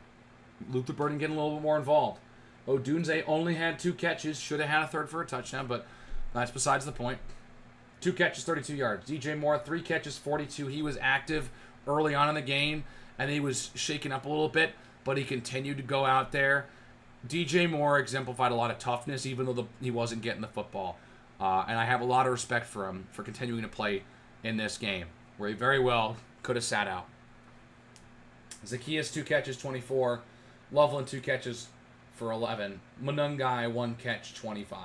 Luther Burden getting a little bit more involved. Odunze only had 2 catches. Should have had a third for a touchdown, but that's besides the point. 2 catches, 32 yards. DJ Moore, 3 catches, 42. He was active early on in the game, and he was shaken up a little bit, but he continued to go out there. DJ Moore exemplified a lot of toughness, even though he wasn't getting the football. And I have a lot of respect for him for continuing to play in this game, where he very well could have sat out. Zacchaeus, 2 catches, 24. Loveland, 2 catches for 11. Monungai, 1 catch, 25.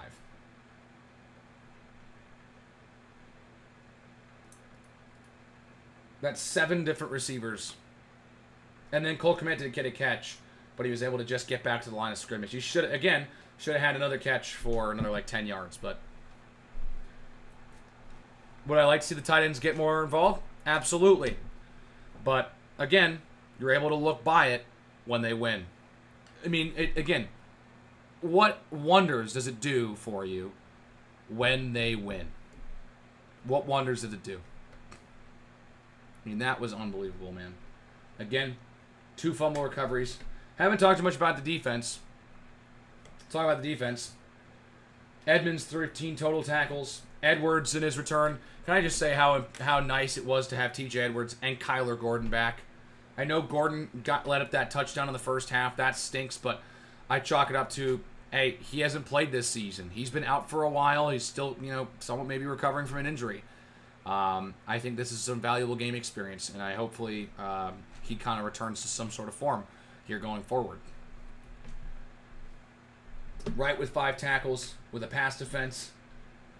That's 7 different receivers. And then Cole Kmet didn't get a catch, but he was able to just get back to the line of scrimmage. He should have had another catch for another 10 yards. But would I like to see the tight ends get more involved? Absolutely. But again, you're able to look by it when they win. I mean, again, what wonders does it do for you when they win? What wonders did it do? I mean, that was unbelievable, man. Again, 2 fumble recoveries. Haven't talked too much about the defense. Let's talk about the defense. Edmonds, 13 total tackles. Edwards in his return. Can I just say how nice it was to have TJ Edwards and Kyler Gordon back? I know Gordon let up that touchdown in the first half. That stinks, but I chalk it up to, hey, he hasn't played this season. He's been out for a while. He's still, somewhat maybe recovering from an injury. I think this is some valuable game experience, and I hopefully he kind of returns to some sort of form here going forward. Wright with 5 tackles, with a pass defense.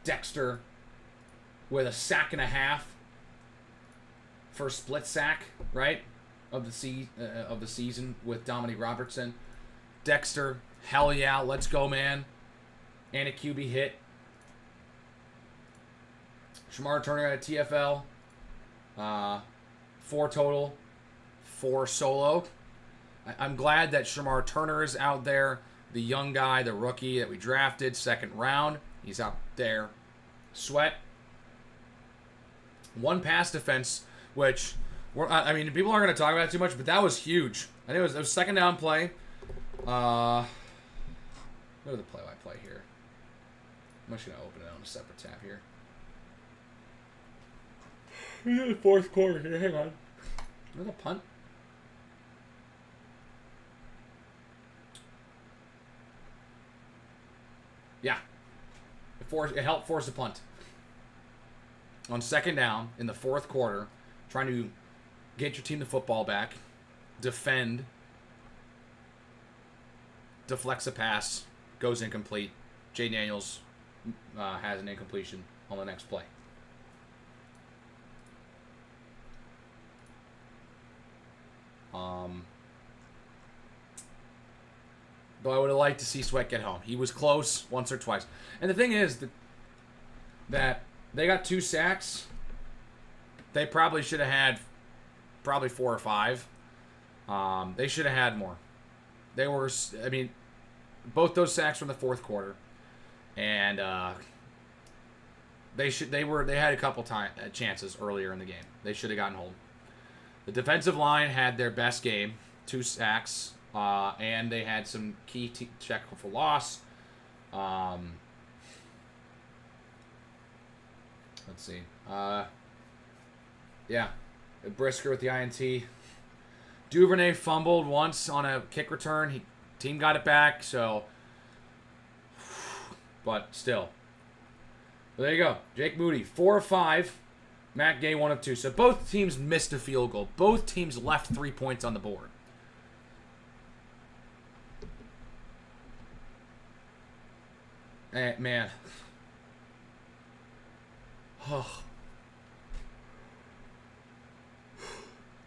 Dexter with a sack and a half. First split sack, right, of the season with Dominique Robertson. Dexter, hell yeah, let's go, man. And a QB hit. Shamar Turner at TFL. 4 total. 4 solo. I'm glad that Shamar Turner is out there. The young guy, the rookie that we drafted, 2nd round. He's out there. Sweat. 1 pass defense, which, people aren't going to talk about it too much, but that was huge. I think it was 2nd down play. Go to the play-by-play here. I'm just going to open it on a separate tab here. We're in the 4th quarter here. Hang on. Another punt. Yeah. The helped force a punt. On second down in the fourth quarter, trying to get your team the football back, defend, deflects a pass, goes incomplete. Jay Daniels has an incompletion on the next play. But I would have liked to see Sweat get home. He was close once or twice. And the thing is that they got 2 sacks. They probably should have had 4 or 5. They should have had more. They were, I mean, both those sacks were in the fourth quarter. And they had a couple chances earlier in the game. They should have gotten home. The defensive line had their best game, 2 sacks. And they had some key check for loss. Let's see. Yeah. Brisker with the INT. Duvernay fumbled once on a kick return. Team got it back, so. But still. But there you go. Jake Moody, 4 of 5. Matt Gay, 1 of 2. So both teams missed a field goal. Both teams left 3 points on the board. Man. Oh.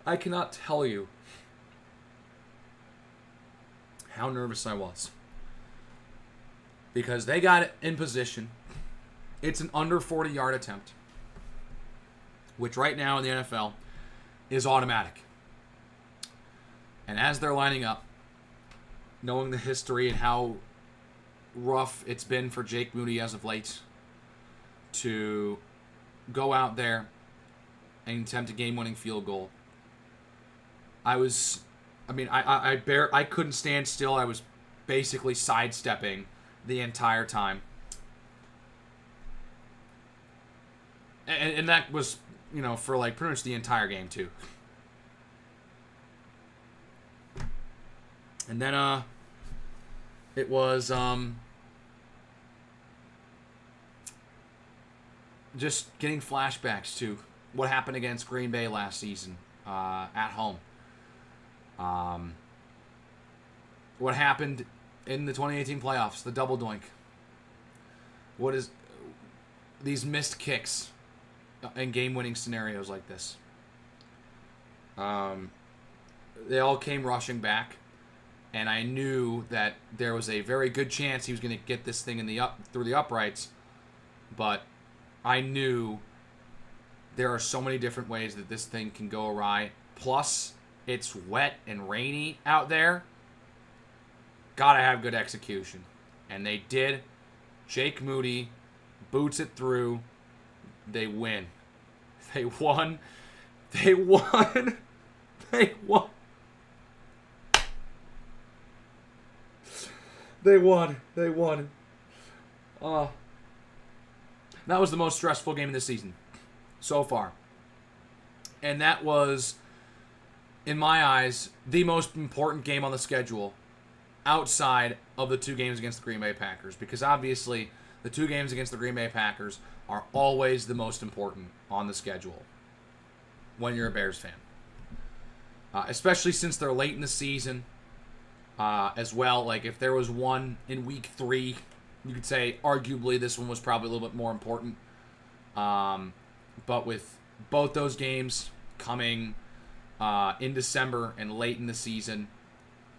I cannot tell you how nervous I was. Because they got it in position. It's an under 40-yard attempt. Which right now in the NFL is automatic. And as they're lining up, knowing the history and how rough it's been for Jake Moody as of late to go out there and attempt a game-winning field goal. I couldn't stand still. I was basically sidestepping the entire time. And that was, for like pretty much the entire game too. And then it was just getting flashbacks to what happened against Green Bay last season at home. What happened in the 2018 playoffs, the double doink. What is these missed kicks in game-winning scenarios like this? They all came rushing back, and I knew that there was a very good chance he was going to get this thing through the uprights, but I knew there are so many different ways that this thing can go awry. Plus, it's wet and rainy out there. Gotta have good execution. And they did. Jake Moody boots it through. They win. They won. They won. They won. They won. They won. That was the most stressful game of the season so far. And that was, in my eyes, the most important game on the schedule outside of the 2 games against the Green Bay Packers. Because obviously, the 2 games against the Green Bay Packers are always the most important on the schedule when you're a Bears fan. Especially since they're late in the season as well. Like, if there was one in week 3, you could say arguably this one was probably a little bit more important. But with both those games coming in December and late in the season,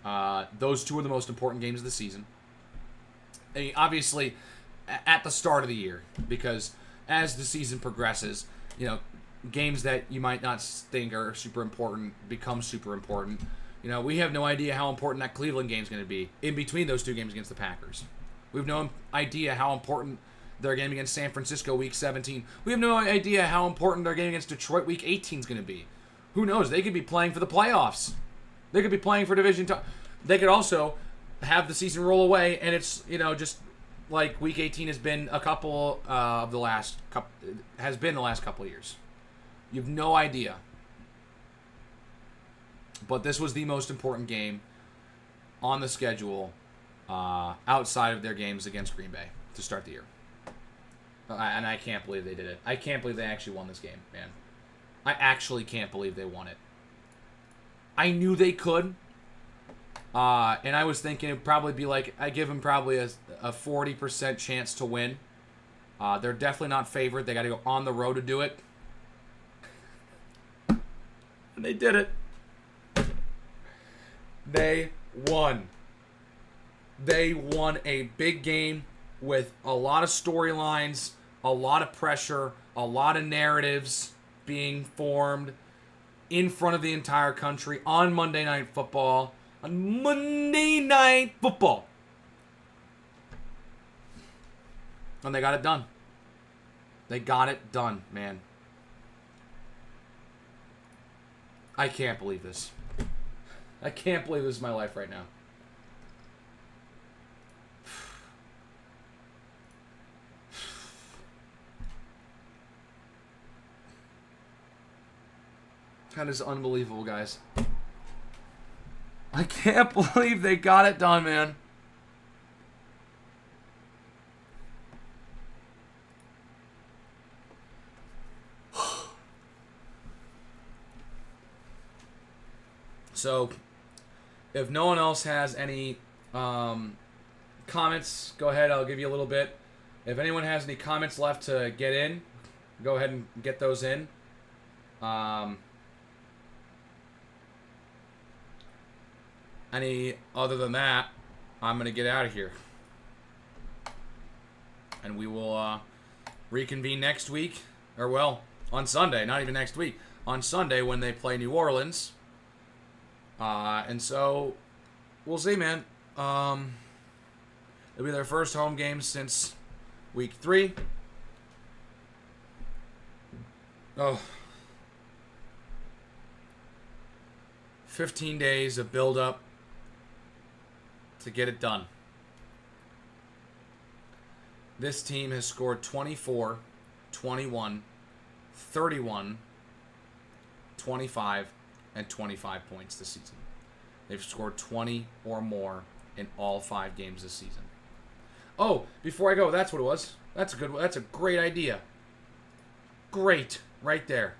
those 2 are the most important games of the season. I mean, obviously, at the start of the year, because as the season progresses, games that you might not think are super important become super important. We have no idea how important that Cleveland game is going to be in between those 2 games against the Packers. We have no idea how important their game against San Francisco week 17. We have no idea how important their game against Detroit week 18 is going to be. Who knows? They could be playing for the playoffs. They could be playing for division. They could also have the season roll away, and it's just like week 18 has been a couple of the last couple of years. You have no idea. But this was the most important game on the schedule outside of their games against Green Bay to start the year. And I can't believe they did it. I can't believe they actually won this game, man. I actually can't believe they won it. I knew they could. And I was thinking it'd probably be like, I give them probably a 40% chance to win. They're definitely not favored. They got to go on the road to do it. And they did it. They won. They won a big game with a lot of storylines, a lot of pressure, a lot of narratives being formed in front of the entire country on Monday Night Football. On Monday Night Football. And they got it done. They got it done, man. I can't believe this. I can't believe this is my life right now. That is unbelievable, guys. I can't believe they got it done, man. So, if no one else has any comments, go ahead. I'll give you a little bit. If anyone has any comments left to get in, go ahead and get those in. Any other than that, I'm going to get out of here. And we will reconvene next week. Or, well, on Sunday. Not even next week. On Sunday when they play New Orleans. And so, we'll see, man. It'll be their first home game since week 3. Oh. 15 days of build-up to get it done. This team has scored 24, 21, 31, 25, and 25 points this season. They've scored 20 or more in all 5 games this season. Oh, before I go, that's what it was. That's a great idea. Great. Right there.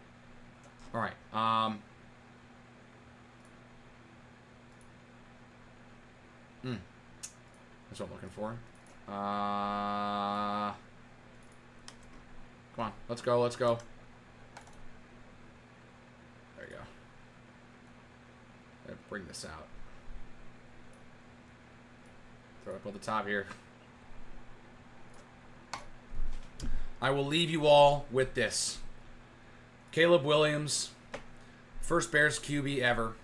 All right. That's what I'm looking for. Come on. Let's go. Let's go. There you go. Bring this out. Throw it up on the top here. I will leave you all with this. Caleb Williams, first Bears QB ever.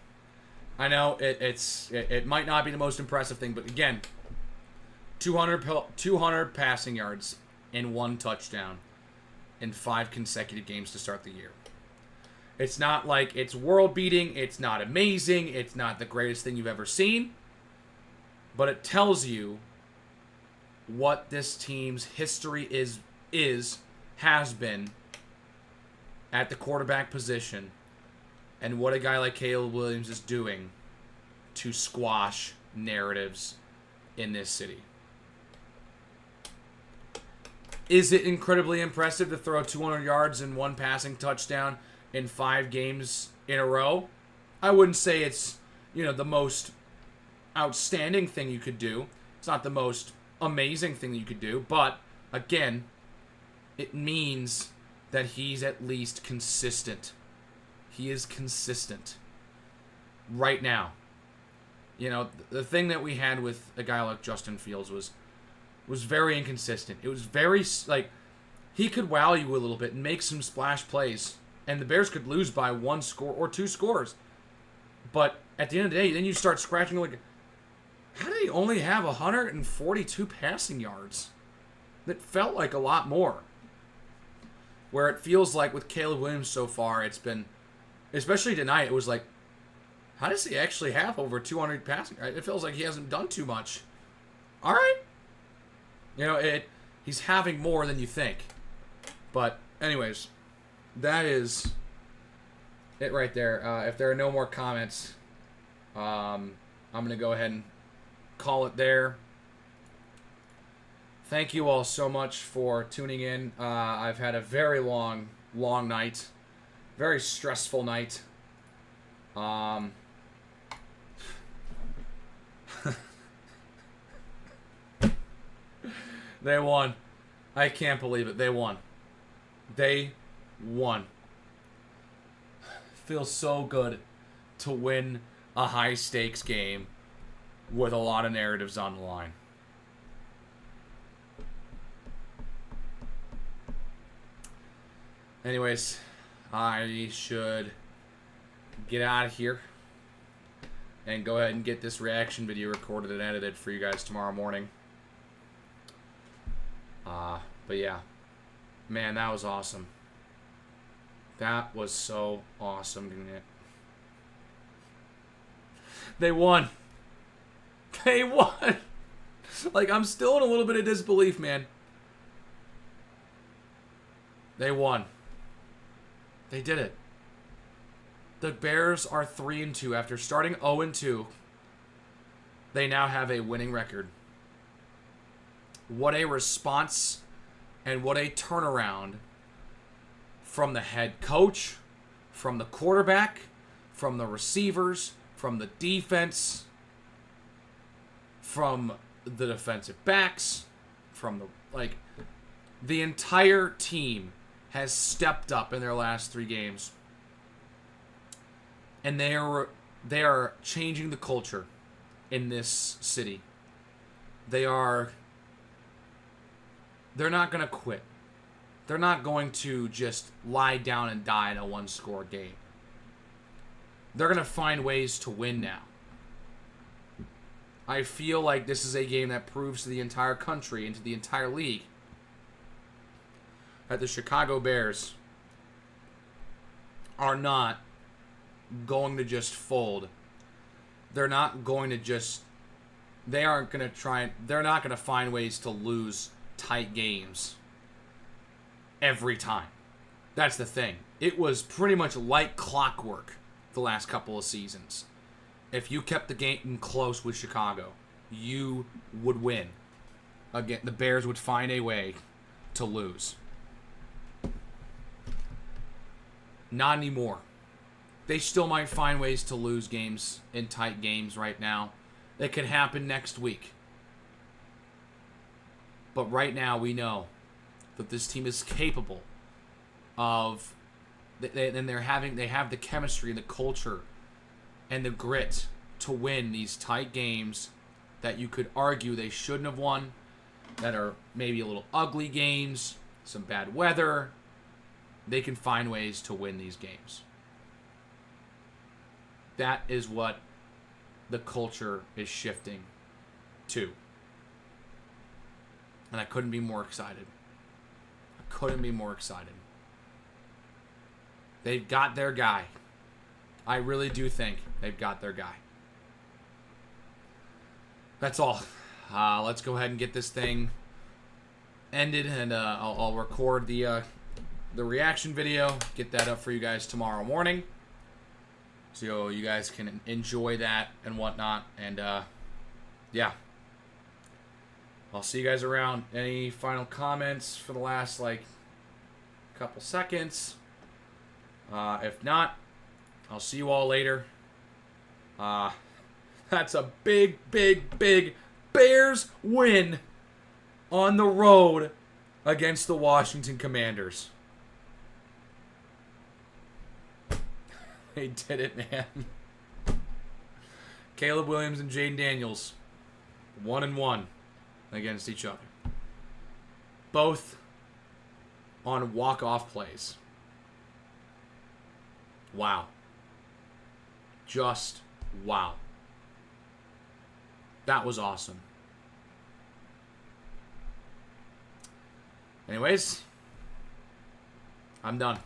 I know it might not be the most impressive thing, but again, 200 passing yards and 1 touchdown in 5 consecutive games to start the year. It's not like it's world-beating. It's not amazing. It's not the greatest thing you've ever seen. But it tells you what this team's history has been at the quarterback position and what a guy like Caleb Williams is doing to squash narratives in this city. Is it incredibly impressive to throw 200 yards and 1 passing touchdown in 5 games in a row? I wouldn't say it's, the most outstanding thing you could do. It's not the most amazing thing that you could do, but again, it means that he's at least consistent. He is consistent right now. The thing that we had with a guy like Justin Fields was very inconsistent. It was very, he could wow you a little bit and make some splash plays, and the Bears could lose by 1 score or 2 scores. But at the end of the day, then you start scratching, how did he only have 142 passing yards? That felt like a lot more. Where it feels like with Caleb Williams so far, it's been, especially tonight, it was like, how does he actually have over 200 passing? It feels like he hasn't done too much. All right. He's having more than you think. But anyways, that is it right there. If there are no more comments, I'm going to go ahead and call it there. thank you all so much for tuning in. I've had a very long night. Very stressful night. They won. I can't believe it. They won. They won. Feels so good to win a high-stakes game with a lot of narratives on the line. Anyways, I should get out of here and go ahead and get this reaction video recorded and edited for you guys tomorrow morning. But yeah, man, that was awesome. That was so awesome. They won. They won. Like, I'm still in a little bit of disbelief, man. They won. They did it. The Bears are 3-2 after starting 0-2. They now have a winning record. What a response and what a turnaround from the head coach, from the quarterback, from the receivers, from the defense, from the defensive backs, from the entire team has stepped up in their last 3 games. And they are changing the culture in this city. They're not going to quit. They're not going to just lie down and die in a 1-score game. They're going to find ways to win now. I feel like this is a game that proves to the entire country and to the entire league that the Chicago Bears are not going to just fold. They're not going to just... They aren't going to try... They're not going to find ways to lose tight games every time. That's the thing. It was pretty much like clockwork the last couple of seasons. If you kept the game close with Chicago, you would win. Again, the Bears would find a way to lose. Not anymore. They still might find ways to lose games in tight games right now. It could happen next week. But right now we know that this team is capable of, they have the chemistry and the culture and the grit to win these tight games that you could argue they shouldn't have won, that are maybe a little ugly games, some bad weather. They can find ways to win these games. That is what the culture is shifting to. And I couldn't be more excited. I couldn't be more excited. They've got their guy. I really do think they've got their guy. That's all. Let's go ahead and get this thing ended, and I'll record the reaction video, get that up for you guys tomorrow morning, so you guys can enjoy that and whatnot. And yeah, I'll see you guys around. Any final comments for the last couple seconds? If not, I'll see you all later. That's a big Bears win on the road against the Washington Commanders. They did it, man. Caleb Williams and Jaden Daniels, 1-1 against each other. Both on walk-off plays. Wow. Just wow. That was awesome. Anyways, I'm done.